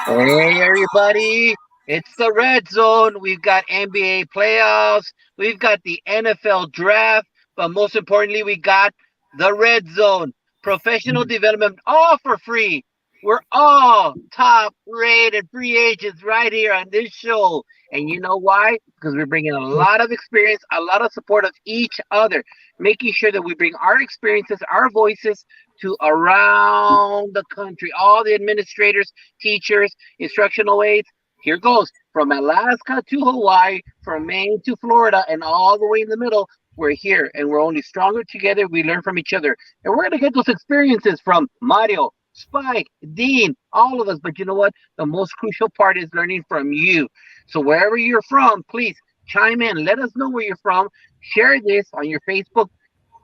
Hey, everybody. It's the red zone. We've got NBA playoffs. We've got the NFL draft. But most importantly, we got the red zone. Professional development, all for free. We're all top rated free agents right here on this show. And you know why? Because we're bringing a lot of experience, a lot of support of each other, making sure that we bring our experiences, our voices to around the country. All the administrators, teachers, instructional aides. Here goes from Alaska to Hawaii, from Maine to Florida, and all the way in the middle. We're here and we're only stronger together. We learn from each other. And we're going to get those experiences from Mario, Spike, Dean, all of us. But you know what? The most crucial part is learning from you. So wherever you're from, please chime in. Let us know where you're from. Share this on your Facebook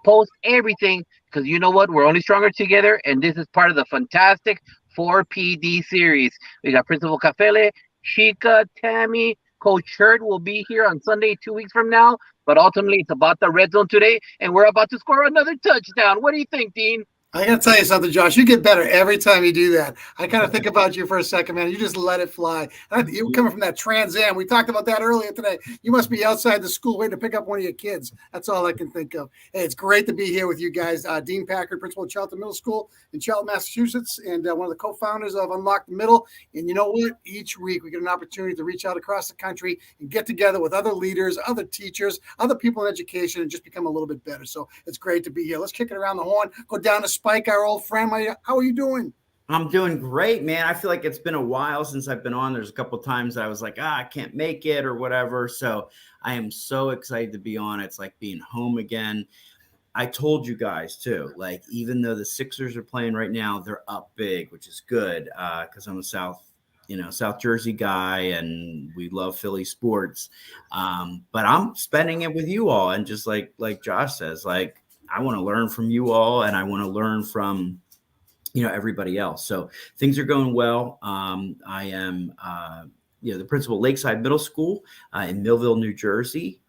post everything because you know what? We're only stronger together, and this is part of the fantastic 4PD series. We got Principal Cafele, Chica, Tammy, Coach Hurt will be here on Sunday, 2 weeks from now. But ultimately, it's about the red zone today, and we're about to score another touchdown. What do you think, Dean? I got to tell you something, Josh. You get better every time you do that. I kind of think about you for a second, man. You just let it fly. You're coming from that Trans Am. We talked about that earlier today. You must be outside the school waiting to pick up one of your kids. That's all I can think of. Hey, it's great to be here with you guys. Dean Packard, principal of Charlton Middle School in Charlton, Massachusetts, and one of the co-founders of Unlock the Middle. And you know what? Each week we get an opportunity to reach out across the country and get together with other leaders, other teachers, other people in education, and just become a little bit better. So it's great to be here. Let's kick it around the horn. Go down to Spike, our old friend. How are you doing? I'm doing great, man. I feel like it's been a while since I've been on. There's a couple of times that I was like, I can't make it or whatever. So I am so excited to be on. It's like being home again. I told you guys too, like, even though the Sixers are playing right now, they're up big, which is good because I'm a South Jersey guy and we love Philly sports. But I'm spending it with you all. And just like Josh says, like, I want to learn from you all and I want to learn from everybody else. So things are going well. I am, the principal of Lakeside Middle School in Millville, New Jersey.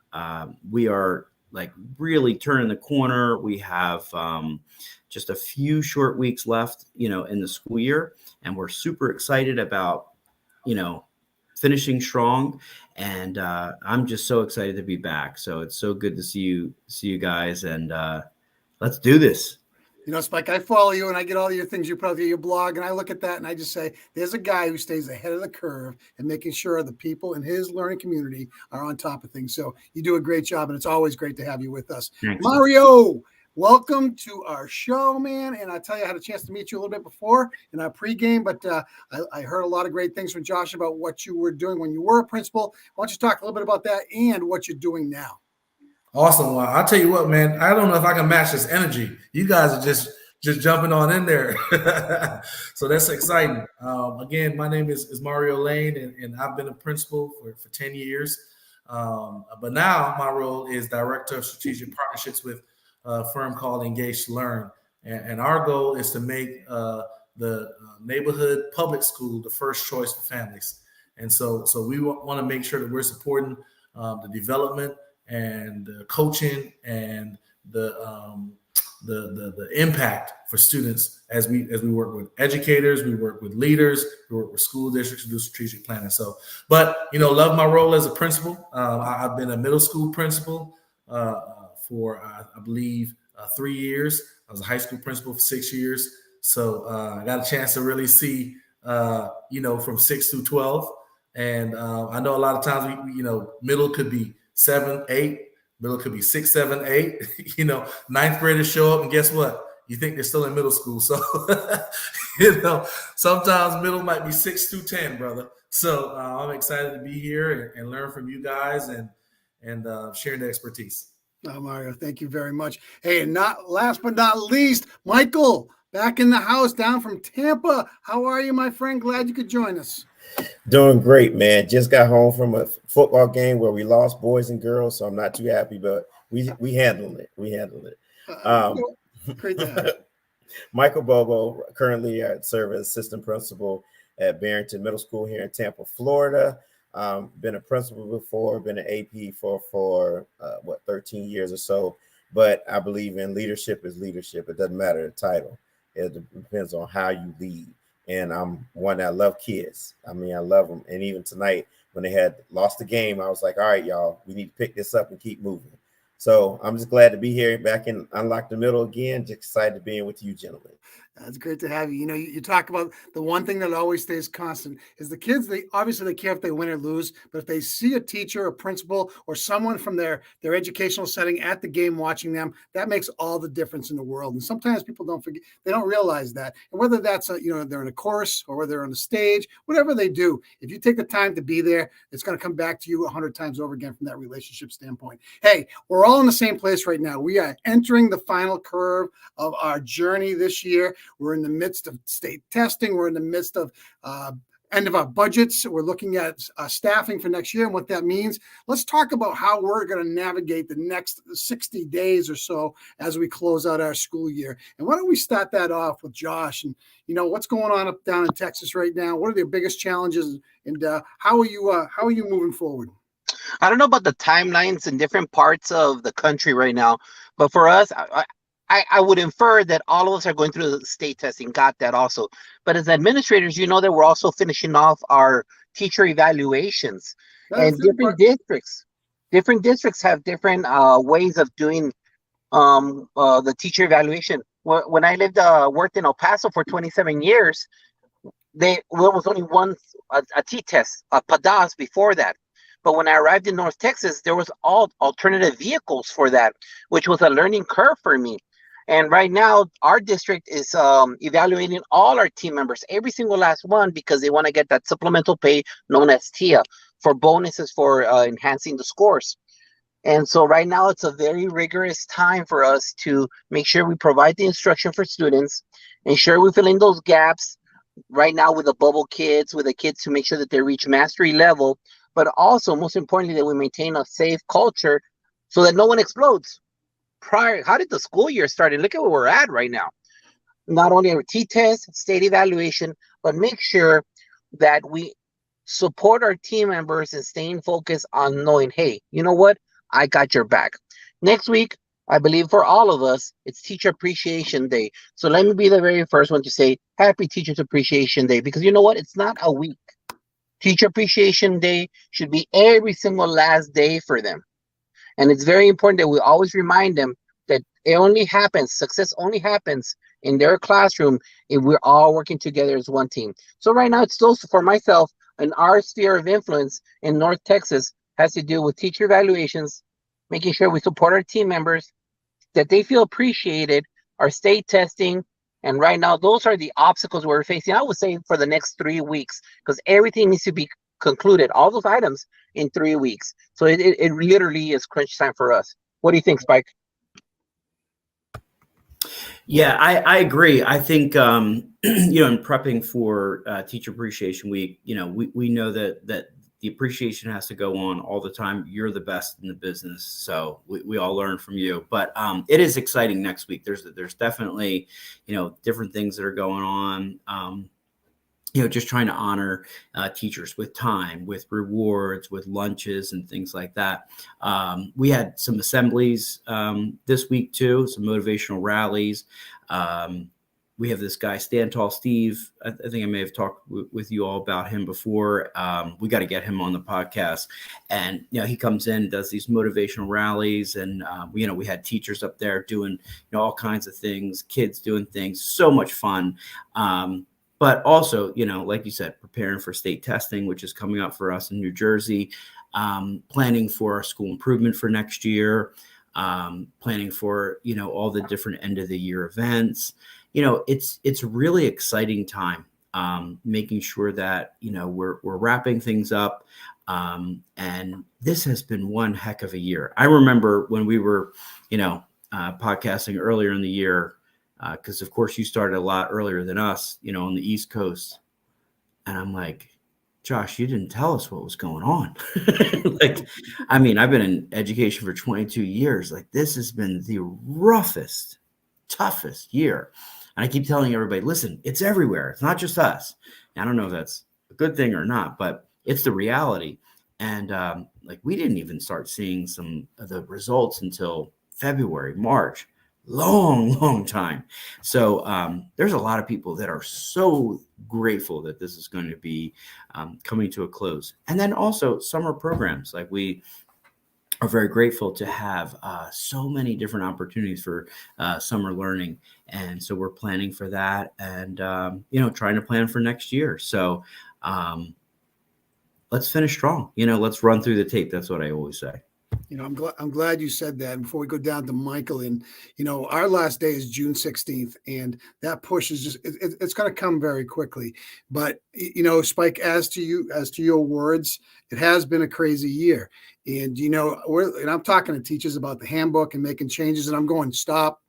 We are like really turning the corner. We have just a few short weeks left, in the school year, and we're super excited about, finishing strong. And I'm just so excited to be back. So it's so good to see you guys, and let's do this. Spike, I follow you and I get all your things you put out your blog, and I look at that and I just say, there's a guy who stays ahead of the curve and making sure the people in his learning community are on top of things. So you do a great job, and it's always great to have you with us. Thanks. Mario, welcome to our show, man. And I tell you, I had a chance to meet you a little bit before in our pregame, but I heard a lot of great things from Josh about what you were doing when you were a principal. Why don't you talk a little bit about that and what you're doing now? Awesome. Well, I'll tell you what, man, I don't know if I can match this energy. You guys are just jumping on in there. So that's exciting. Again, my name is Mario Lane, and I've been a principal for 10 years. But now my role is Director of Strategic Partnerships with a firm called Engage to Learn. And our goal is to make the neighborhood public school the first choice for families. And so we want to make sure that we're supporting the development and the coaching and the impact for students as we work with educators, we work with leaders, we work with school districts to do strategic planning. So, but love my role as a principal. I've been a middle school principal for I believe 3 years. I was a high school principal for 6 years. So I got a chance to really see from 6 through 12. And I know a lot of times middle could be 7, 8. Middle could be 6, 7, 8. Ninth graders show up, and guess what? You think they're still in middle school. So, sometimes middle might be 6 through 10, brother. So I'm excited to be here and learn from you guys and sharing the expertise. Oh, Mario, thank you very much. Hey, and not last but not least, Michael, back in the house, down from Tampa. How are you, my friend? Glad you could join us. Doing great, man. Just got home from a football game where we lost boys and girls, so I'm not too happy, but we handled it. Great to have. Michael Bobo, currently serve as assistant principal at Barrington Middle School here in Tampa, Florida. Been a principal before, been an AP for 13 years or so. But I believe in leadership is leadership. It doesn't matter the title. It depends on how you lead. and I'm one that love kids. I mean, I love them. And even tonight, when they had lost the game, I was like, all right, y'all, we need to pick this up and keep moving. So I'm just glad to be here back in Unlock the Middle again. Just excited to be in with you gentlemen. That's great to have you. You know, you talk about the one thing that always stays constant is the kids. They obviously they care if they win or lose, but if they see a teacher, a principal, or someone from their educational setting at the game watching them, that makes all the difference in the world. And sometimes people don't forget, they don't realize that. And whether that's they're in a course or whether they're on the stage, whatever they do, if you take the time to be there, it's going to come back to you 100 times over again from that relationship standpoint. Hey, we're all in the same place right now. We are entering the final curve of our journey this year. We're in the midst of state testing. We're in the midst of end of our budgets. We're looking at staffing for next year and what that means. Let's talk about how we're going to navigate the next 60 days or so as we close out our school year. And why don't we start that off with Josh? And, what's going on up down in Texas right now? What are the biggest challenges? And how are you moving forward? I don't know about the timelines in different parts of the country right now, but for us, I would infer that all of us are going through the state testing. Got that also. But as administrators, that we're also finishing off our teacher evaluations. And different districts have different ways of doing the teacher evaluation. When I worked in El Paso for 27 years, there was only one a T-test, a PADAS before that. But when I arrived in North Texas, there was all alternative vehicles for that, which was a learning curve for me. And right now, our district is evaluating all our team members, every single last one, because they want to get that supplemental pay known as TIA for bonuses for enhancing the scores. And so right now, it's a very rigorous time for us to make sure we provide the instruction for students, ensure we fill in those gaps right now with the bubble kids, with the kids to make sure that they reach mastery level, but also, most importantly, that we maintain a safe culture so that no one explodes. How did the school year start? And look at where we're at right now. Not only our T-test, state evaluation, but make sure that we support our team members and staying focused on knowing, hey, you know what? I got your back. Next week, I believe for all of us, it's Teacher Appreciation Day. So let me be the very first one to say Happy Teachers Appreciation Day, because you know what? It's not a week. Teacher Appreciation Day should be every single last day for them. And it's very important that we always remind them that success only happens in their classroom if we're all working together as one team. So right now, it's still for myself, and our sphere of influence in North Texas has to do with teacher evaluations, making sure we support our team members, that they feel appreciated, our state testing. And right now, those are the obstacles we're facing, I would say, for the next 3 weeks, because everything needs to be concluded, all those items, in 3 weeks. So it literally is crunch time for us. What do you think, Spike? Yeah, I agree. I think, in prepping for Teacher Appreciation Week, we know that the appreciation has to go on all the time. You're the best in the business, so we all learn from you. But it is exciting next week. There's definitely, different things that are going on. Just trying to honor teachers with time, with rewards, with lunches and things like that. We had some assemblies this week too, some motivational rallies. We have this guy, Stand Tall Steve. I think I may have talked with you all about him before. We got to get him on the podcast. And, he comes in, does these motivational rallies. And, we had teachers up there doing, all kinds of things, kids doing things, so much fun. But also, like you said, preparing for state testing, which is coming up for us in New Jersey, planning for our school improvement for next year, planning for, all the different end of the year events. It's a really exciting time, making sure that, we're wrapping things up. And this has been one heck of a year. I remember when we were, podcasting earlier in the year, because of course you started a lot earlier than us, on the East Coast. And I'm like, Josh, you didn't tell us what was going on. I've been in education for 22 years. This has been the roughest, toughest year. And I keep telling everybody, listen, it's everywhere. It's not just us. And I don't know if that's a good thing or not, but it's the reality. And we didn't even start seeing some of the results until February, March. long time. So there's a lot of people that are so grateful that this is going to be coming to a close. And then also summer programs, like we are very grateful to have so many different opportunities for summer learning. And so we're planning for that and, trying to plan for next year. So let's finish strong. Let's run through the tape. That's what I always say. I'm glad you said that. And before we go down to Michael, and our last day is June 16th, and that push is just it's going to come very quickly. But Spike, as to your words, it has been a crazy year, and and I'm talking to teachers about the handbook and making changes, and I'm going stop.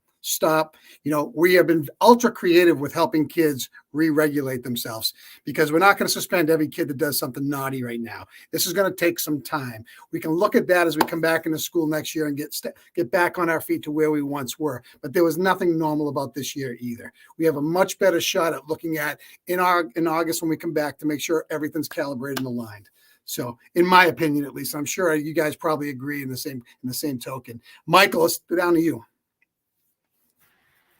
We have been ultra creative with helping kids re-regulate themselves, because we're not going to suspend every kid that does something naughty right now. This is going to take some time. We can look at that as we come back into school next year and get back on our feet to where we once were. But there was nothing normal about this year either. We have a much better shot at looking at in August when we come back to make sure everything's calibrated and aligned. So, in my opinion, at least, I'm sure you guys probably agree in the same token. Michael, let's go down to you.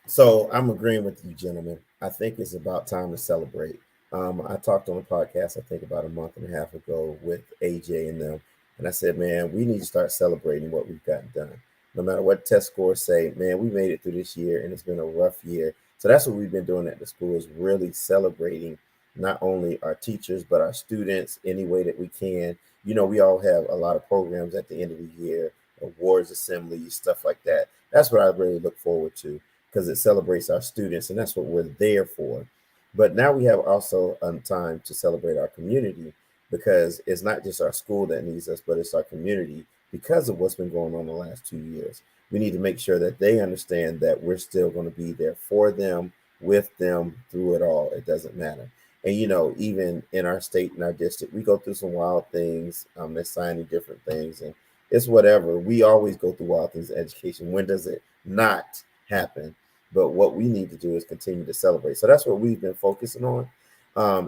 So I'm agreeing with you, gentlemen. I think it's about time to celebrate. I talked on a podcast, I think about a month and a half ago with AJ and them. And I said, man, we need to start celebrating what we've gotten done. No matter what test scores say, man, we made it through this year and it's been a rough year. So that's what we've been doing at the school, is really celebrating not only our teachers, but our students any way that we can. We all have a lot of programs at the end of the year, awards, assemblies, stuff like that. That's what I really look forward to, because it celebrates our students, and that's what we're there for. But now we have also time to celebrate our community, because it's not just our school that needs us, but it's our community because of what's been going on the last 2 years. We need to make sure that they understand that we're still going to be there for them, with them, through it all. It doesn't matter. And, even in our state and our district, we go through some wild things. They're signing different things, and it's whatever. We always go through wild things in education. When does it not happen? But what we need to do is continue to celebrate. So that's what we've been focusing on.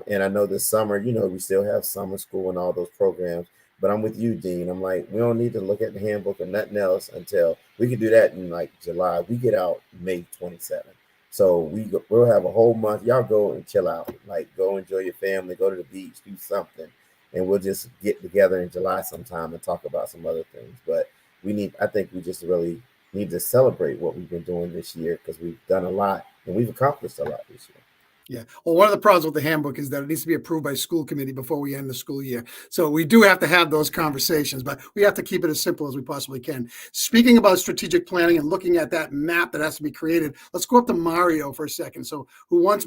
And I know this summer, we still have summer school and all those programs. But I'm with you, Dean. I'm like, we don't need to look at the handbook or nothing else until we can do that in like July. We get out May 27th. So we'll have a whole month. Y'all go and chill out. Like, go enjoy your family, go to the beach, do something. And we'll just get together in July sometime and talk about some other things. But I think we just really need to celebrate what we've been doing this year, because we've done a lot and we've accomplished a lot this year. Yeah. Well, one of the problems with the handbook is that it needs to be approved by school committee before we end the school year. So we do have to have those conversations, but we have to keep it as simple as we possibly can. Speaking about strategic planning and looking at that map that has to be created, let's go up to Mario for a second. So who did his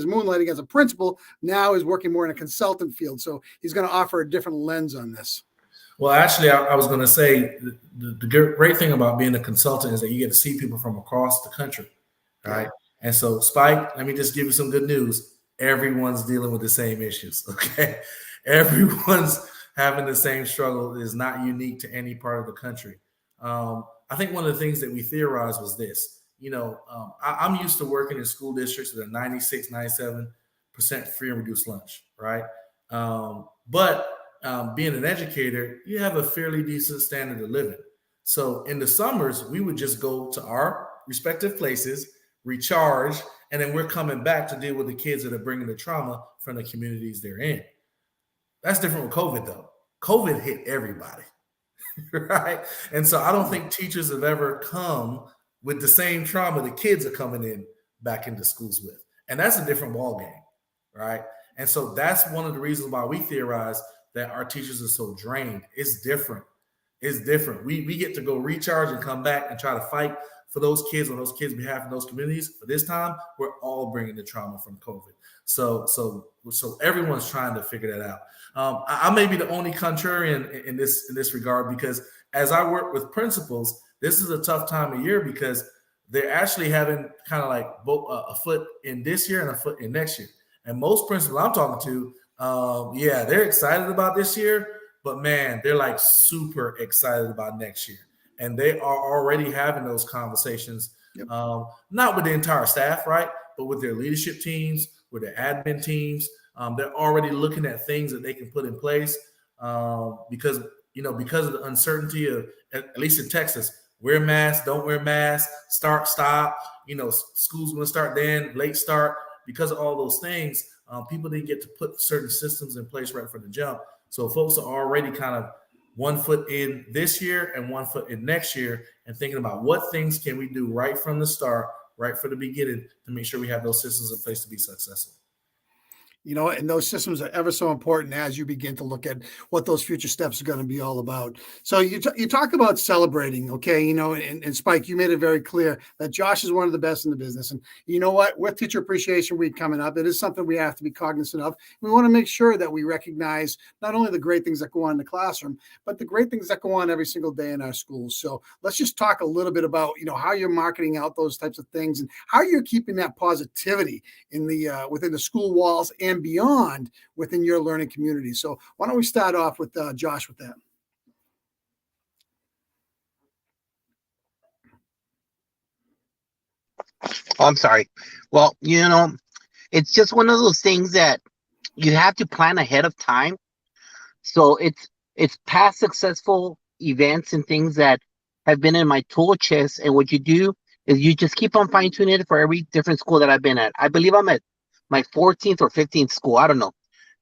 moonlighting as a principal, now is working more in a consultant field. So he's going to offer a different lens on this. Well, actually, I was going to say the great thing about being a consultant is that you get to see people from across the country, right? And so, Spike, let me just give you some good news. Everyone's dealing with the same issues, okay? Everyone's having the same struggle. It is not unique to any part of the country. I think one of the things that we theorized was this. I'm used to working in school districts that are 96, 97% free and reduced lunch, right? But being an educator, you have a fairly decent standard of living. So in the summers, we would just go to our respective places, recharge, and then we're coming back to deal with the kids that are bringing the trauma from the communities they're in. That's different with COVID, though. COVID hit everybody, right? And so I don't think teachers have ever come with the same trauma the kids are coming in back into schools with. And that's a different ballgame, right? And so that's one of the reasons why we theorize that our teachers are so drained. It's different. It's different. We get to go recharge and come back and try to fight for those kids on those kids' behalf in those communities. But this time, we're all bringing the trauma from COVID. So everyone's trying to figure that out. I may be the only contrarian in this regard, because as I work with principals, this is a tough time of year because they're actually having kind of like both a foot in this year and a foot in next year. And most principals I'm talking to, they're excited about this year, but man, they're like super excited about next year. And they are already having those conversations, not with the entire staff, right? But with their leadership teams, with their admin teams. They're already looking at things that they can put in place because of the uncertainty of, at least in Texas, wear masks, don't wear masks, start, stop. School's going to start then, late start. Because of all those things, people didn't get to put certain systems in place right from the jump. So folks are already kind of 1 foot in this year and 1 foot in next year, and thinking about what things can we do right from the start, right from the beginning, to make sure we have those systems in place to be successful. And those systems are ever so important as you begin to look at what those future steps are going to be all about. So you talk about celebrating, okay? And Spike, you made it very clear that Josh is one of the best in the business. And you know what? With Teacher Appreciation Week coming up, it is something we have to be cognizant of. We want to make sure that we recognize not only the great things that go on in the classroom, but the great things that go on every single day in our schools. So let's just talk a little bit about, how you're marketing out those types of things and how you're keeping that positivity in the within the school walls and beyond within your learning community. So why don't we start off with Josh with that? Oh, I'm sorry. Well, it's just one of those things that you have to plan ahead of time. So it's past successful events and things that have been in my tool chest. And what you do is you just keep on fine tuning it for every different school that I've been at. I believe I'm at my 14th or 15th school, I don't know,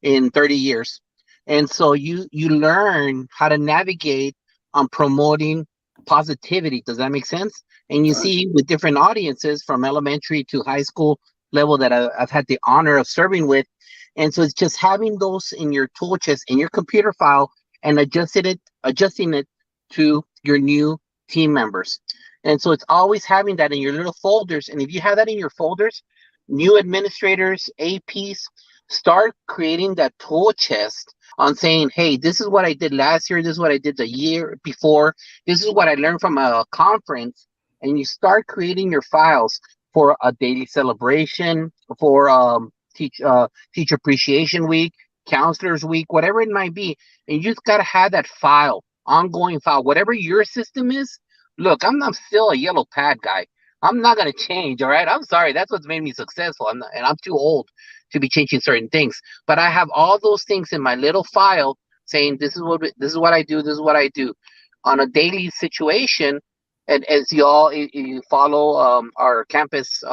in 30 years. And so you learn how to navigate on promoting positivity. Does that make sense? And you see with different audiences from elementary to high school level that I've had the honor of serving with. And so it's just having those in your tool chest, in your computer file, and adjusting it to your new team members. And so it's always having that in your little folders. And if you have that in your folders, new administrators, APs, start creating that tool chest on saying, hey, this is what I did last year. This is what I did the year before. This is what I learned from a conference. And you start creating your files for a daily celebration, for Teacher Appreciation Week, Counselors Week, whatever it might be. And you just got to have that file, ongoing file, whatever your system is. Look, I'm still a yellow pad guy. I'm not going to change, all right? I'm sorry. That's what's made me successful. And I'm too old to be changing certain things. But I have all those things in my little file saying, this is what I do. This is what I do on a daily situation. And as you follow our campus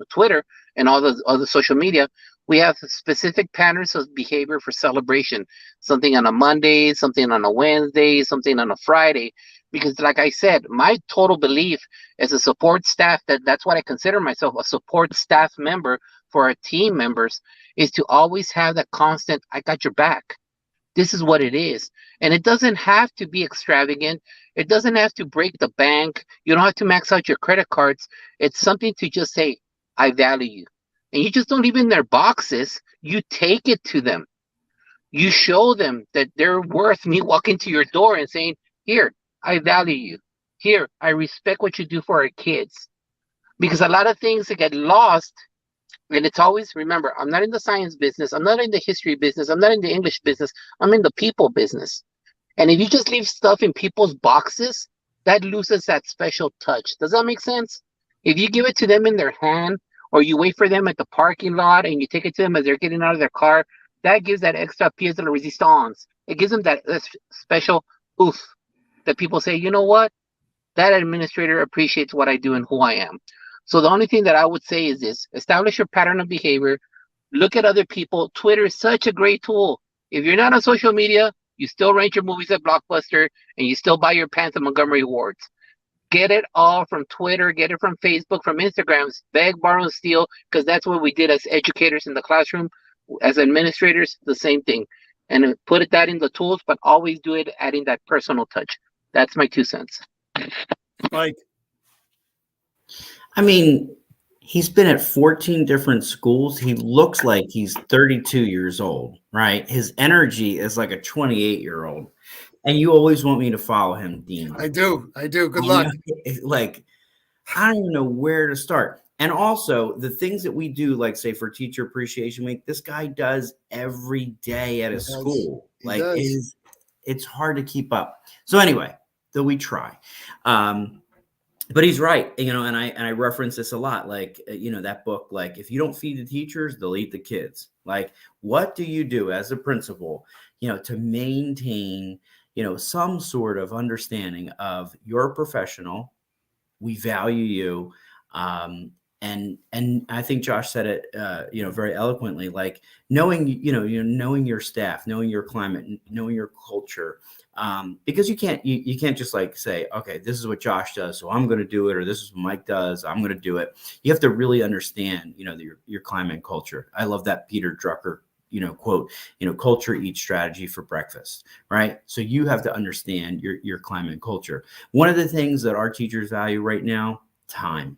Twitter and all the other social media, we have specific patterns of behavior for celebration. Something on a Monday, something on a Wednesday, something on a Friday. Because like I said, my total belief as a support staff, that's what I consider myself, a support staff member for our team members, is to always have that constant, I got your back. This is what it is. And it doesn't have to be extravagant. It doesn't have to break the bank. You don't have to max out your credit cards. It's something to just say, I value you. And you just don't leave in their boxes. You take it to them. You show them that they're worth me walking to your door and saying, here, I value you. Here, I respect what you do for our kids. Because a lot of things that get lost, and it's always, remember, I'm not in the science business. I'm not in the history business. I'm not in the English business. I'm in the people business. And if you just leave stuff in people's boxes, that loses that special touch. Does that make sense? If you give it to them in their hand, or you wait for them at the parking lot and you take it to them as they're getting out of their car, that gives that extra pièce de la résistance. It gives them that special oof that people say, you know what? That administrator appreciates what I do and who I am. So the only thing that I would say is this: establish your pattern of behavior. Look at other people. Twitter is such a great tool. If you're not on social media, you still rent your movies at Blockbuster and you still buy your pants at Montgomery Wards. Get it all from Twitter, get it from Facebook, from Instagram, beg, borrow, and steal, because that's what we did as educators in the classroom. As administrators, the same thing. And put that in the tools, but always do it adding that personal touch. That's my 2 cents. Mike. I mean, he's been at 14 different schools. He looks like he's 32 years old, right? His energy is like a 28-year-old. And you always want me to follow him, Dean. I do. Good luck. Like, I don't even know where to start. And also the things that we do, like say for Teacher Appreciation Week, this guy does every day at his school. Like it's hard to keep up. So anyway, though we try. But he's right, and I reference this a lot, like, that book, like, if you don't feed the teachers, they'll eat the kids. Like, what do you do as a principal, to maintain, some sort of understanding of you're a professional, we value you. And I think Josh said it, very eloquently, like knowing, knowing your staff, knowing your climate, knowing your culture, because you can't just like say, okay, this is what Josh does, so I'm going to do it, or this is what Mike does, I'm going to do it. You have to really understand, your climate and culture. I love that Peter Drucker, quote, culture eats strategy for breakfast, right? So you have to understand your climate and culture. One of the things that our teachers value right now, time.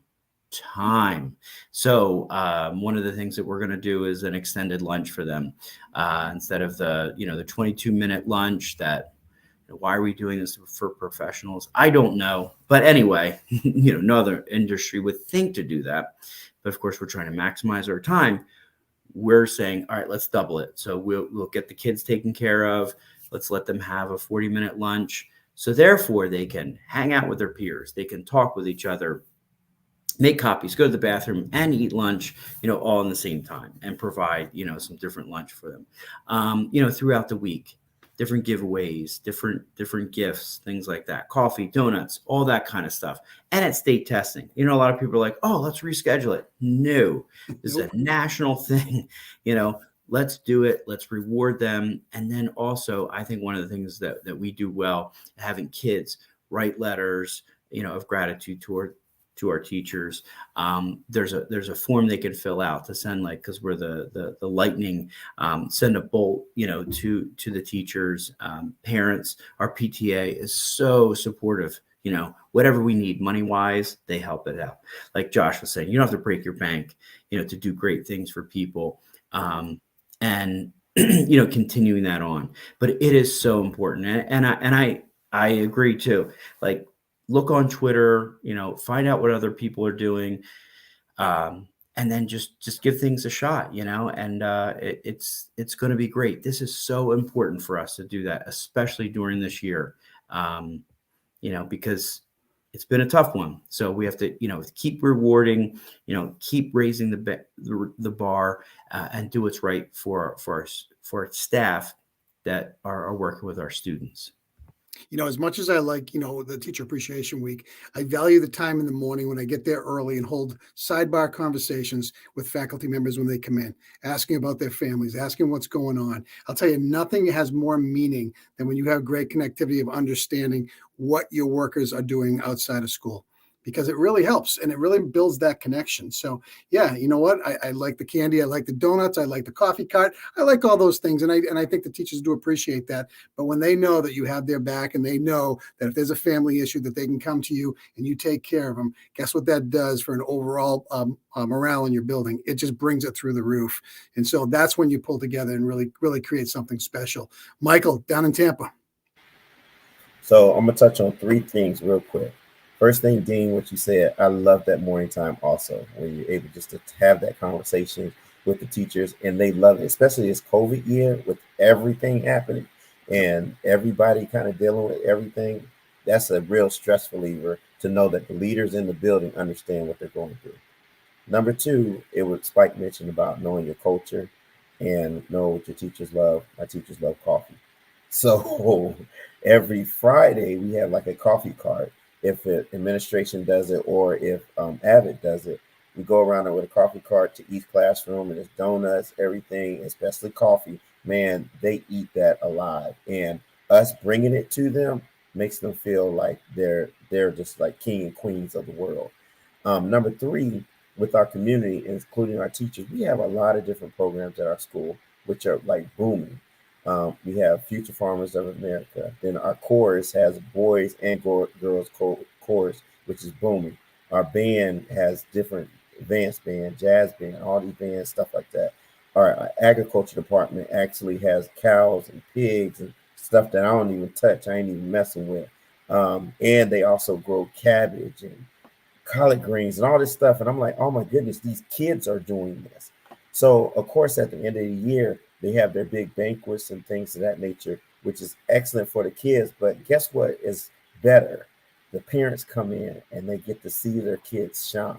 So one of the things that we're going to do is an extended lunch for them, instead of the 22-minute lunch. That, why are we doing this for professionals? I don't know, but anyway, no other industry would think to do that, but of course we're trying to maximize our time. We're saying, all right, let's double it. So we'll get the kids taken care of. Let's let them have a 40-minute lunch, so therefore they can hang out with their peers, they can talk with each other, make copies, go to the bathroom, and eat lunch, all in the same time, and provide, some different lunch for them, throughout the week, different giveaways, different gifts, things like that, coffee, donuts, all that kind of stuff. And at state testing, a lot of people are like, oh, let's reschedule it. No, this is a national thing, let's do it. Let's reward them. And then also, I think one of the things that we do well, having kids write letters, of gratitude to our teachers. There's a form they can fill out to send, like, because we're the lightning, send a bolt, to the teachers, parents. Our PTA is so supportive. Whatever we need money wise, they help it out. Like Josh was saying, you don't have to break your bank, to do great things for people. And continuing that on, but it is so important. And I agree too. Like, look on Twitter, find out what other people are doing, and then just give things a shot, and it's going to be great. This is so important for us to do that, especially during this year, because it's been a tough one. So we have to, keep rewarding, keep raising the bar, and do what's right for our staff that are working with our students. As much as I like, the Teacher Appreciation Week, I value the time in the morning when I get there early and hold sidebar conversations with faculty members when they come in, asking about their families, asking what's going on. I'll tell you, nothing has more meaning than when you have great connectivity of understanding what your workers are doing outside of school, because it really helps and it really builds that connection. So yeah, you know what? I like the candy. I like the donuts. I like the coffee cart. I like all those things. And I think the teachers do appreciate that. But when they know that you have their back and they know that if there's a family issue that they can come to you and you take care of them, guess what that does for an overall morale in your building? It just brings it through the roof. And so that's when you pull together and really, really create something special. Michael, down in Tampa. So I'm going to touch on three things real quick. First thing, Dean, what you said, I love that morning time also, when you're able just to have that conversation with the teachers, and they love it, especially this COVID year with everything happening and everybody kind of dealing with everything. That's a real stress reliever to know that the leaders in the building understand what they're going through. Number two, it was Spike mentioned about knowing your culture and know what your teachers love. My teachers love coffee. So every Friday we have like a coffee cart. If administration does it, or if Avid does it, we go around there with a coffee cart to each classroom, and it's donuts, everything, especially coffee. Man, they eat that alive, and us bringing it to them makes them feel like they're just like king and queens of the world. Number three, with our community, including our teachers, we have a lot of different programs at our school, which are like booming. We have Future Farmers of America. Then our chorus has boys and girls chorus, which is booming. Our band has different advanced band, jazz band, all these bands, stuff like that. Our agriculture department actually has cows and pigs and stuff that I don't even touch. I ain't even messing with. And they also grow cabbage and collard greens and all this stuff. And I'm like, oh my goodness, these kids are doing this. So of course, at the end of the year, they have their big banquets and things of that nature, which is excellent for the kids. But guess what is better? The parents come in and they get to see their kids shine,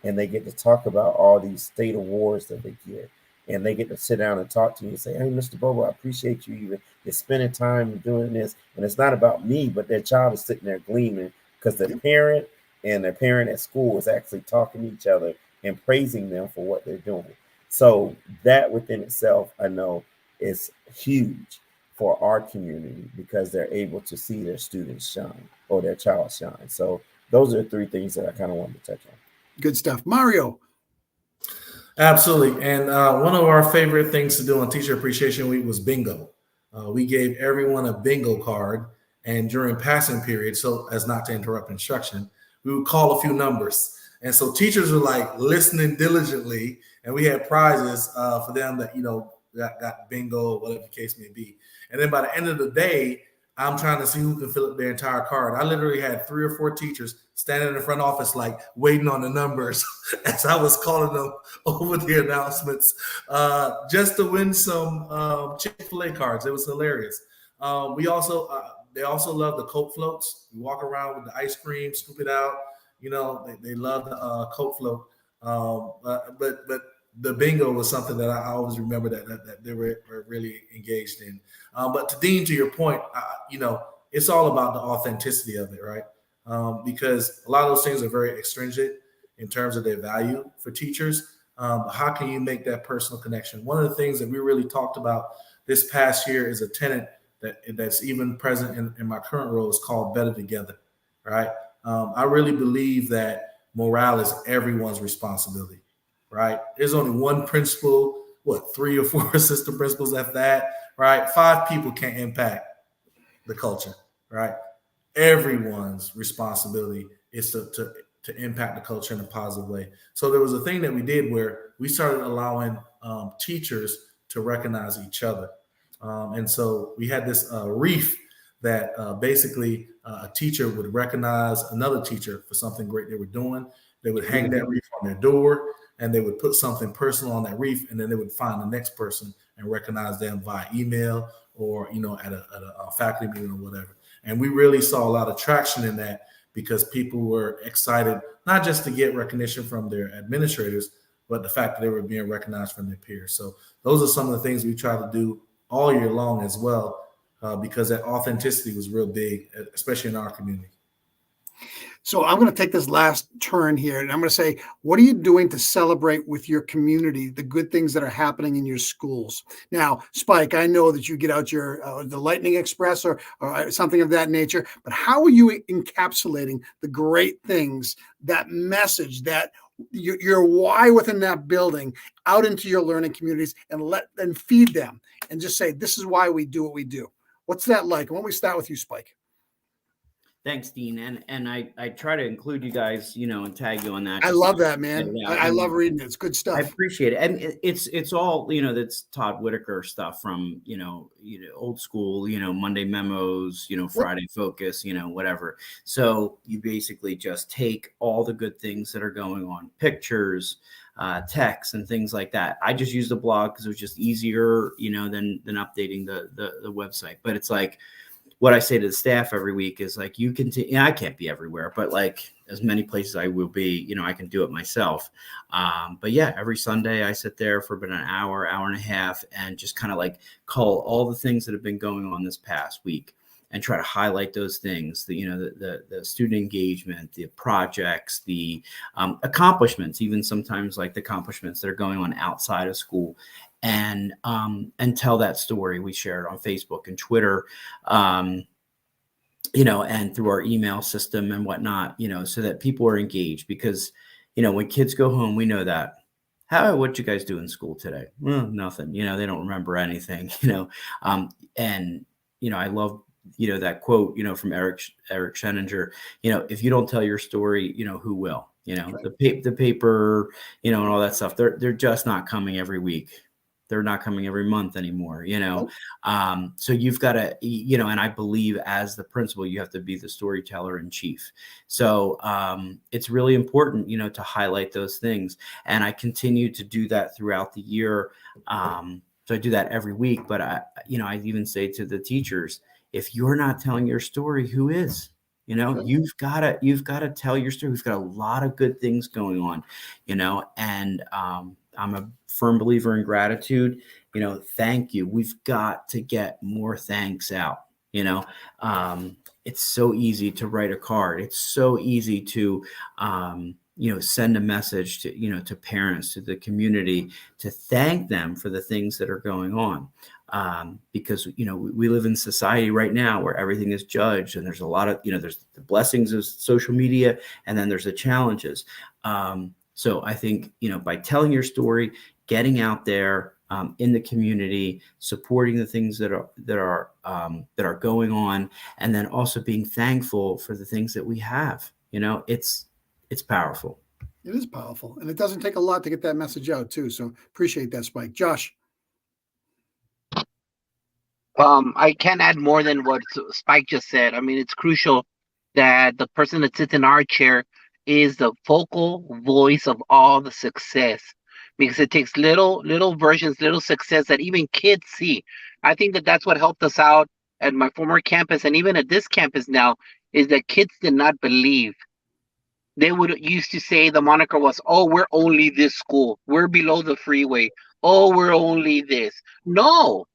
and they get to talk about all these state awards that they get. And they get to sit down and talk to you and say, hey, Mr. Bobo, I appreciate you even They're spending time doing this, and it's not about me, but their child is sitting there gleaming because the parent and their parent at school is actually talking to each other and praising them for what they're doing. So that within itself, I know, is huge for our community because they're able to see their students shine or their child shine. So those are the three things that I kind of wanted to touch on. Good stuff. Mario. Absolutely. And one of our favorite things to do on Teacher Appreciation Week was bingo. We gave everyone a bingo card, and during passing period, so as not to interrupt instruction, we would call a few numbers. And so teachers were like listening diligently, and we had prizes for them that, got bingo, whatever the case may be. And then by the end of the day, I'm trying to see who can fill up their entire card. I literally had 3 or 4 teachers standing in the front office, like waiting on the numbers as I was calling them over the announcements, just to win some Chick-fil-A cards. It was hilarious. They also love the Coke floats. We walk around with the ice cream, scoop it out. They love the Coke float. But the bingo was something that I always remember that they were really engaged in. But to your point, it's all about the authenticity of it, right? Because a lot of those things are very extrinsic in terms of their value for teachers. How can you make that personal connection? One of the things that we really talked about this past year is a tenet that's even present in my current role is called Better Together, right? I really believe that morale is everyone's responsibility, right? There's only one principal, 3 or 4 assistant principals at that, right? 5 people can't impact the culture, right? Everyone's responsibility is to impact the culture in a positive way. So there was a thing that we did where we started allowing teachers to recognize each other. And so we had this reef that basically a teacher would recognize another teacher for something great they were doing. They would hang that reef on their door, and they would put something personal on that reef, and then they would find the next person and recognize them via email or at a faculty meeting or whatever. And we really saw a lot of traction in that because people were excited not just to get recognition from their administrators, but the fact that they were being recognized from their peers. So those are some of the things we try to do all year long as well, because that authenticity was real big, especially in our community. So I'm going to take this last turn here, and I'm going to say, what are you doing to celebrate with your community the good things that are happening in your schools? Now, Spike, I know that you get out your the Lightning Express or something of that nature, but how are you encapsulating the great things, that message, that your why within that building out into your learning communities and feed them and just say, this is why we do what we do? What's that like? Why don't we start with you, Spike? Thanks, Dean. And I try to include you guys, and tag you on that. I love that, man. I love reading it. It's good stuff. I appreciate it. And it's all, that's Todd Whitaker stuff from, old school, Monday memos, Friday focus, whatever. So you basically just take all the good things that are going on, pictures, text and things like that. I just used a blog because it was just easier, than updating the website. But it's like, what I say to the staff every week is like, you can, I can't be everywhere, but like as many places I will be, I can do it myself. But yeah, every Sunday I sit there for about an hour and a half and just kind of like call all the things that have been going on this past week and try to highlight those things, the student engagement, the projects, the accomplishments, even sometimes like the accomplishments that are going on outside of school. And tell that story. We share it on Facebook and Twitter, and through our email system and whatnot, so that people are engaged. Because, when kids go home, we know that. What'd you guys do in school today? Well, nothing. They don't remember anything. And I love that quote from Eric Scheninger. If you don't tell your story, who will? Right. The paper, and all that stuff. They're just not coming every week. They're not coming every month anymore, So you've got to, and I believe as the principal, you have to be the storyteller in chief. So it's really important, to highlight those things. And I continue to do that throughout the year. So I do that every week. But I even say to the teachers, if you're not telling your story, who is? You've got to tell your story. We've got a lot of good things going on, and I'm a firm believer in gratitude. thank you. We've got to get more thanks out. It's so easy to write a card. It's so easy to, send a message to parents, to the community, to thank them for the things that are going on. Because, we live in society right now where everything is judged, and there's a lot of, there's the blessings of social media, and then there's the challenges. So I think, by telling your story, getting out there, in the community, supporting the things that are going on, and then also being thankful for the things that we have. It's powerful. It is powerful, and it doesn't take a lot to get that message out too. So appreciate that, Spike. Josh. I can't add more than what Spike just said. I mean, it's crucial that the person that sits in our chair is the focal voice of all the success, because it takes little versions, little success that even kids see. I think that that's what helped us out at my former campus, and even at this campus now, is that kids did not believe. They would used to say the moniker was, "Oh, we're only this school. We're below the freeway. Oh, we're only this." No,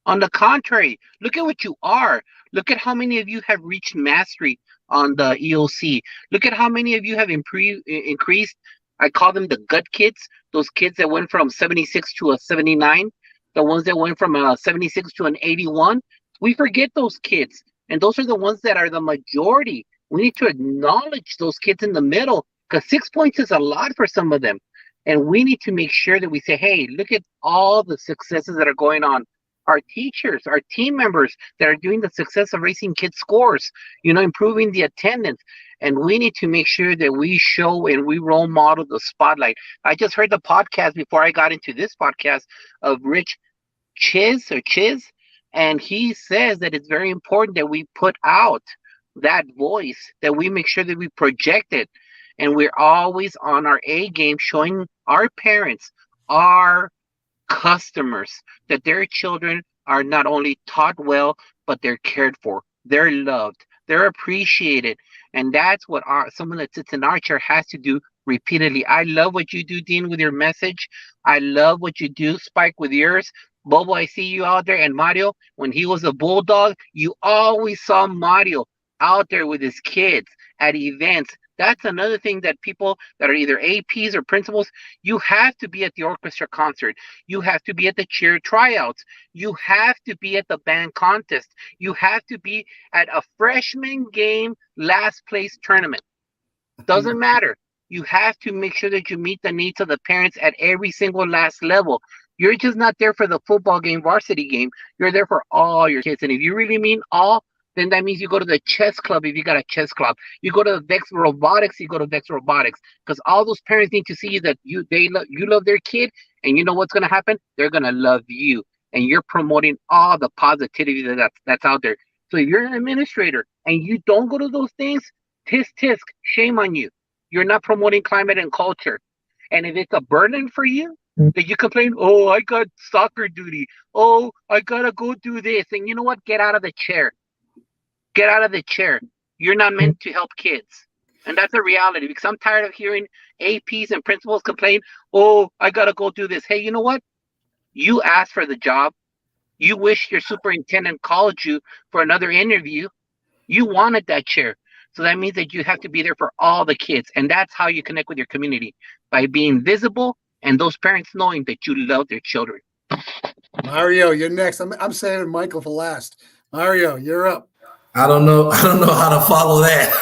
on the contrary, look at what you are. Look at how many of you have reached mastery on the EOC. Look at how many of you have increased. I call them the gut kids, those kids that went from 76 to a 79, the ones that went from a 76 to an 81. We forget those kids, and those are the ones that are the majority. We need to acknowledge those kids in the middle, because 6 points is a lot for some of them. And we need to make sure that we say, hey, look at all the successes that are going on. Our teachers, our team members that are doing the success of raising kids' scores, improving the attendance. And we need to make sure that we show and we role model the spotlight. I just heard the podcast before I got into this podcast of Rich Chiz, and he says that it's very important that we put out that voice, that we make sure that we project it. And we're always on our A game, showing our parents, our customers, that their children are not only taught well, but they're cared for, they're loved, they're appreciated. And that's what someone that sits in our chair has to do repeatedly. I love what you do, Dean, with your message. I love what you do, Spike, with yours. Bobo, I see you out there. And Mario, when he was a bulldog, you always saw Mario out there with his kids at events. That's another thing that people that are either APs or principals, you have to be at the orchestra concert. You have to be at the cheer tryouts. You have to be at the band contest. You have to be at a freshman game last place tournament. Doesn't matter. You have to make sure that you meet the needs of the parents at every single last level. You're just not there for the football game, varsity game. You're there for all your kids. And if you really mean all, then that means you go to the chess club if you got a chess club. You go to Vex Robotics, you go to Vex Robotics. Because all those parents need to see that you love their kid, and you know what's going to happen? They're going to love you. And you're promoting all the positivity that's out there. So if you're an administrator and you don't go to those things, tisk, shame on you. You're not promoting climate and culture. And if it's a burden for you, that you complain, oh, I got soccer duty. Oh, I got to go do this. And you know what? Get out of the chair. Get out of the chair. You're not meant to help kids. And that's a reality, because I'm tired of hearing APs and principals complain, oh, I got to go do this. Hey, you know what? You asked for the job. You wish your superintendent called you for another interview. You wanted that chair. So that means that you have to be there for all the kids. And that's how you connect with your community, by being visible and those parents knowing that you love their children. Mario, you're next. I'm saving Michael for last. Mario, you're up. I don't know how to follow that.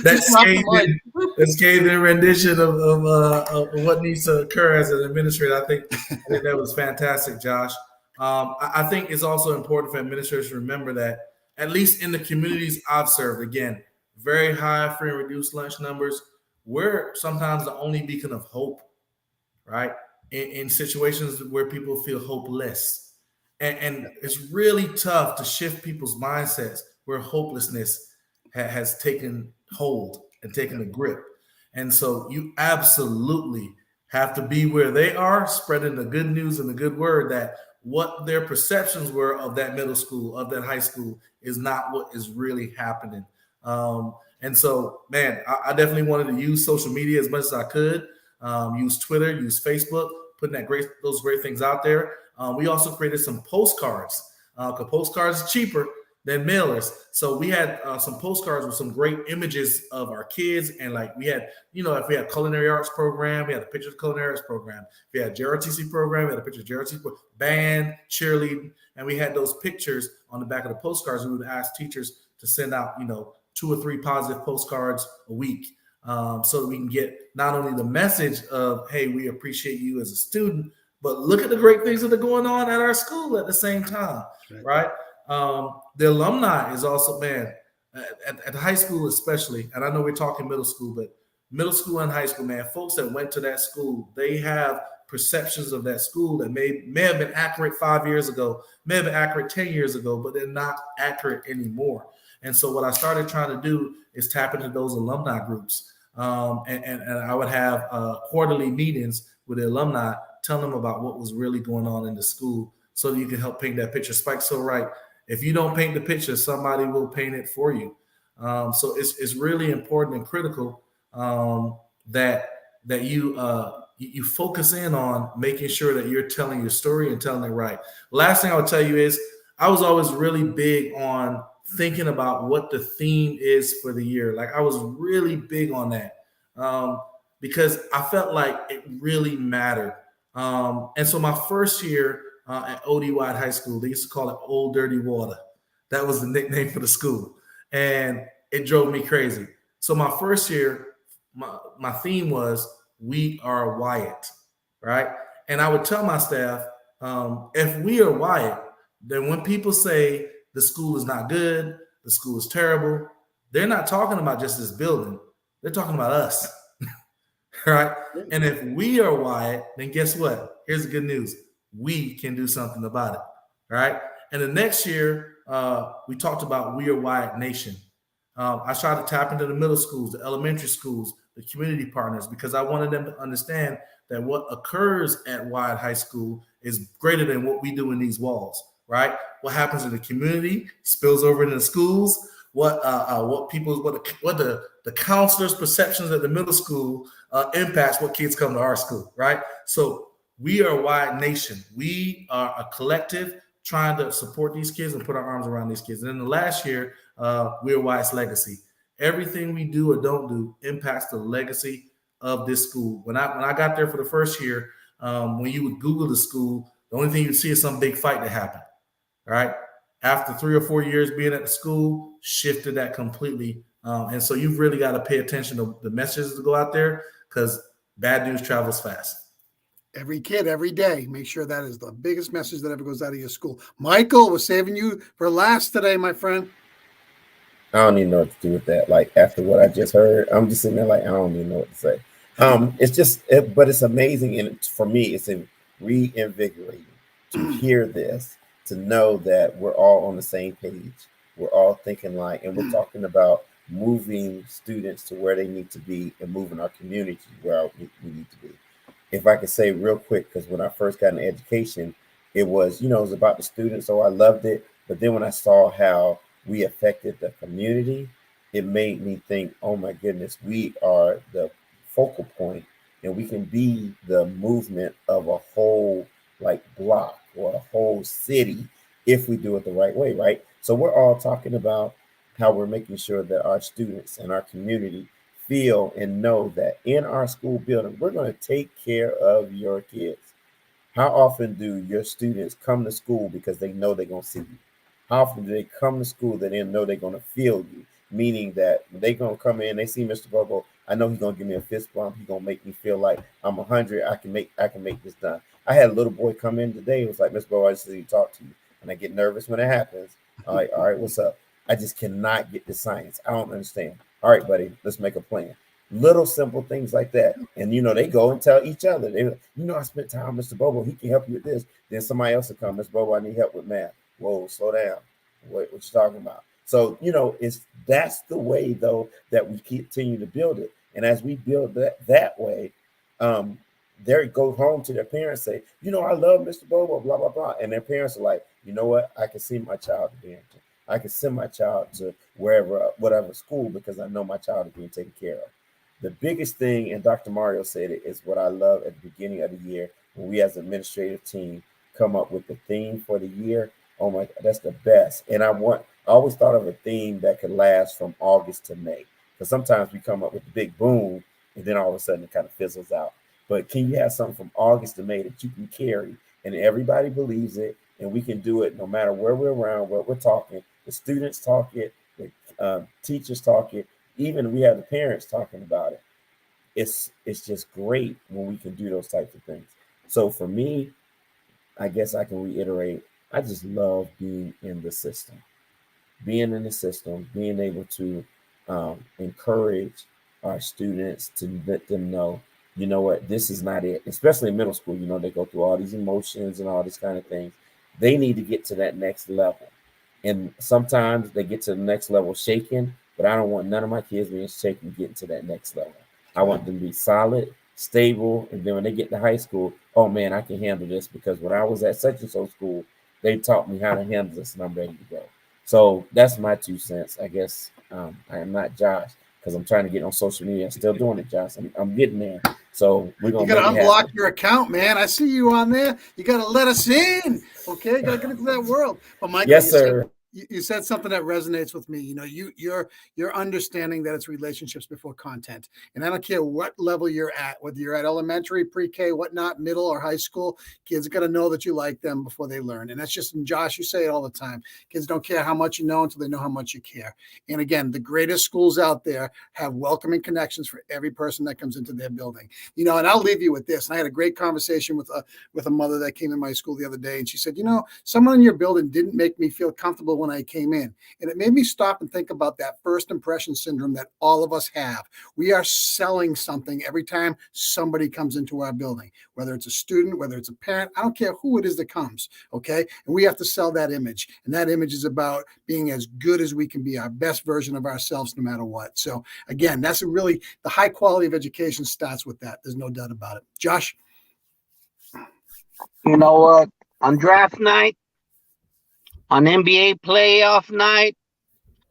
that scathing rendition of what needs to occur as an administrator. I think that was fantastic, Josh. I think it's also important for administrators to remember that, at least in the communities I've served, again, very high free and reduced lunch numbers, we're sometimes the only beacon of hope, right? In situations where people feel hopeless. And it's really tough to shift people's mindsets where hopelessness has taken hold and taken a grip. And so you absolutely have to be where they are, spreading the good news and the good word that what their perceptions were of that middle school, of that high school, is not what is really happening. And so, man, I definitely wanted to use social media as much as I could, use Twitter, use Facebook, putting those great things out there. We also created some postcards because postcards are cheaper than mailers. So we had some postcards with some great images of our kids. And like we had, if we had culinary arts program, we had a picture of the culinary arts program. If we had JRTC program, we had a picture of JRTC band, cheerleading. And we had those pictures on the back of the postcards. We would ask teachers to send out, 2 or 3 positive postcards a week. So that we can get not only the message of, hey, we appreciate you as a student, but look at the great things that are going on at our school at the same time, right? The alumni is also, man, at high school especially, and I know we're talking middle school, but middle school and high school, man, folks that went to that school, they have perceptions of that school that may have been accurate 5 years ago, may have been accurate 10 years ago, but they're not accurate anymore. And so what I started trying to do is tap into those alumni groups. And I would have quarterly meetings with the alumni, tell them about what was really going on in the school so that you can help paint that picture. Spike's so right. If you don't paint the picture, somebody will paint it for you. So it's really important and critical that you focus in on making sure that you're telling your story and telling it right. Last thing I would tell you is I was always really big on thinking about what the theme is for the year. Like I was really big on that because I felt like it really mattered. And so my first year at OD Wide High School, they used to call it Old Dirty Water. That was the nickname for the school. And it drove me crazy. So my first year, my theme was, we are Wyatt, right? And I would tell my staff, if we are Wyatt, then when people say the school is not good, the school is terrible, they're not talking about just this building. They're talking about us, right? And if we are Wyatt, then guess what? Here's the good news. We can do something about it, right? And the next year, we talked about We Are Wyatt Nation. I tried to tap into the middle schools, the elementary schools, the community partners, because I wanted them to understand that what occurs at Wyatt High School is greater than what we do in these walls, right? What happens in the community spills over into the schools. What the counselors' perceptions at the middle school impacts what kids come to our school, right? So we are Wyatt Nation. We are a collective trying to support these kids and put our arms around these kids. And then the last year, we are Wyatt's legacy. Everything we do or don't do impacts the legacy of this school. When I got there for the first year, when you would Google the school, the only thing you'd see is some big fight that happened. All right. After 3 or 4 years being at the school, shifted that completely. And so you've really got to pay attention to the messages that go out there because bad news travels fast. Every kid, every day, make sure that is the biggest message that ever goes out of your school. Michael, was saving you for last today, my friend. I don't even know what to do with that. Like after what I just heard, I'm just sitting there like I don't even know what to say. It's just, but it's amazing, and for me, it's reinvigorating to hear this, to know that we're all on the same page. We're all thinking like, and we're talking about moving students to where they need to be and moving our community where we need to be. If I could say real quick, because when I first got into education, it was, it was about the students, so I loved it. But then when I saw how we affected the community, it made me think, oh my goodness, we are the focal point and we can be the movement of a whole like block or a whole city if we do it the right way, right? So we're all talking about how we're making sure that our students and our community feel and know that in our school building, we're going to take care of your kids. How often do your students come to school because they know they're going to see you? How often do they come to school that they know they're going to feel you? Meaning that they're going to come in, they see Mr. Bobo, I know he's going to give me a fist bump. He's going to make me feel like I'm 100. I can make this done. I had a little boy come in today. It was like, Mr. Bobo, I just need to talk to you. And I get nervous when it happens. All right, what's up? I just cannot get the science. I don't understand. All right, buddy, let's make a plan. Little simple things like that. And, they go and tell each other. They, I spent time with Mr. Bobo. He can help you with this. Then somebody else will come. Mr. Bobo, I need help with math. Whoa, slow down. What you talking about? So, that's the way, though, that we continue to build it. And as we build that way, they go home to their parents, say, I love Mr. Bobo, blah, blah, blah. And their parents are like, you know what? I can send my child to Barrington. I can send my child to whatever school because I know my child is being taken care of. The biggest thing, and Dr. Mario said it, is what I love at the beginning of the year when we as an administrative team come up with the theme for the year. Oh my God, that's the best. And I always thought of a theme that could last from August to May. Because sometimes we come up with the big boom and then all of a sudden it kind of fizzles out. But can you have something from August to May that you can carry and everybody believes it, and we can do it no matter where we're around, what we're talking. The students talk it, the teachers talk it, even we have the parents talking about it. It's just great when we can do those types of things. So for me, I guess I can reiterate, I just love being in the system. Being in the system, being able to encourage our students to let them know, you know what, this is not it. Especially in middle school, they go through all these emotions and all these kind of things. They need to get to that next level. And sometimes they get to the next level shaken, but I don't want none of my kids being shaken getting to that next level. I want them to be solid, stable, and then when they get to high school, oh man, I can handle this because when I was at such and so school, they taught me how to handle this and I'm ready to go. So that's my 2 cents. I guess I am not Josh because I'm trying to get on social media. I'm still doing it, Josh. I'm getting there. So we're going to You got to unblock your account, man. I see you on there. You got to let us in. Okay. You got to get into that world. But Michael, yes, sir. You said something that resonates with me. You're understanding that it's relationships before content. And I don't care what level you're at, whether you're at elementary, pre-K, whatnot, middle or high school, kids got to know that you like them before they learn. And that's just, and Josh, you say it all the time. Kids don't care how much you know until they know how much you care. And again, the greatest schools out there have welcoming connections for every person that comes into their building. And I'll leave you with this. And I had a great conversation with a mother that came in my school the other day. And she said, someone in your building didn't make me feel comfortable when I came in. And it made me stop and think about that first impression syndrome that all of us have. We are selling something every time somebody comes into our building, whether it's a student, whether it's a parent, I don't care who it is that comes. Okay. And we have to sell that image. And that image is about being as good as we can be, our best version of ourselves, no matter what. So again, that's the high quality of education starts with that. There's no doubt about it. Josh? You know what? On draft night, on NBA playoff night,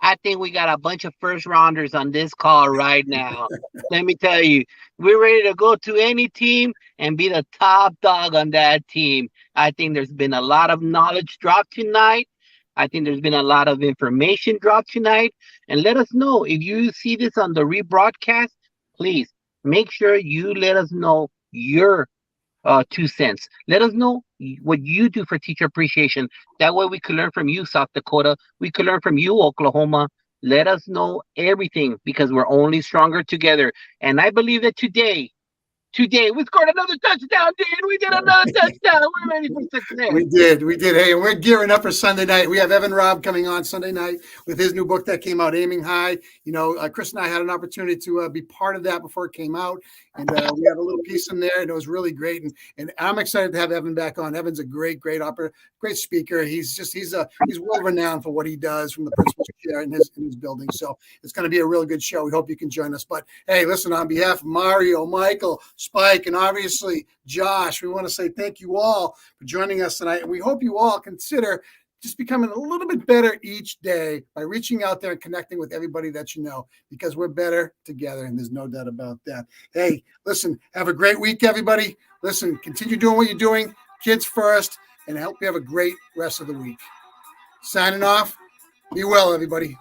I think we got a bunch of first rounders on this call right now. Let me tell you, we're ready to go to any team and be the top dog on that team. I think there's been a lot of knowledge dropped tonight. I think there's been a lot of information dropped tonight. And let us know if you see this on the rebroadcast, please make sure you let us know your 2 cents. Let us know what you do for teacher appreciation. That way we could learn from you, South Dakota. We could learn from you, Oklahoma. Let us know everything because we're only stronger together. And I believe that today we scored another touchdown, dude. We did another touchdown. We're ready for success. We did. Hey, and we're gearing up for Sunday night. We have Evan Robb coming on Sunday night with his new book that came out, Aiming High. Chris and I had an opportunity to be part of that before it came out. And we had a little piece in there, and it was really great. And I'm excited to have Evan back on. Evan's a great speaker. He's world renowned for what he does from the principal's chair in his building. So it's going to be a real good show. We hope you can join us. But hey, listen, on behalf of Mario, Michael, Spike, and obviously Josh, we want to say thank you all for joining us tonight. And we hope you all consider just becoming a little bit better each day by reaching out there and connecting with everybody that you know, because we're better together, and there's no doubt about that. Hey, listen, have a great week, everybody. Listen, continue doing what you're doing, kids first, and I hope you have a great rest of the week. Signing off. Be well, everybody.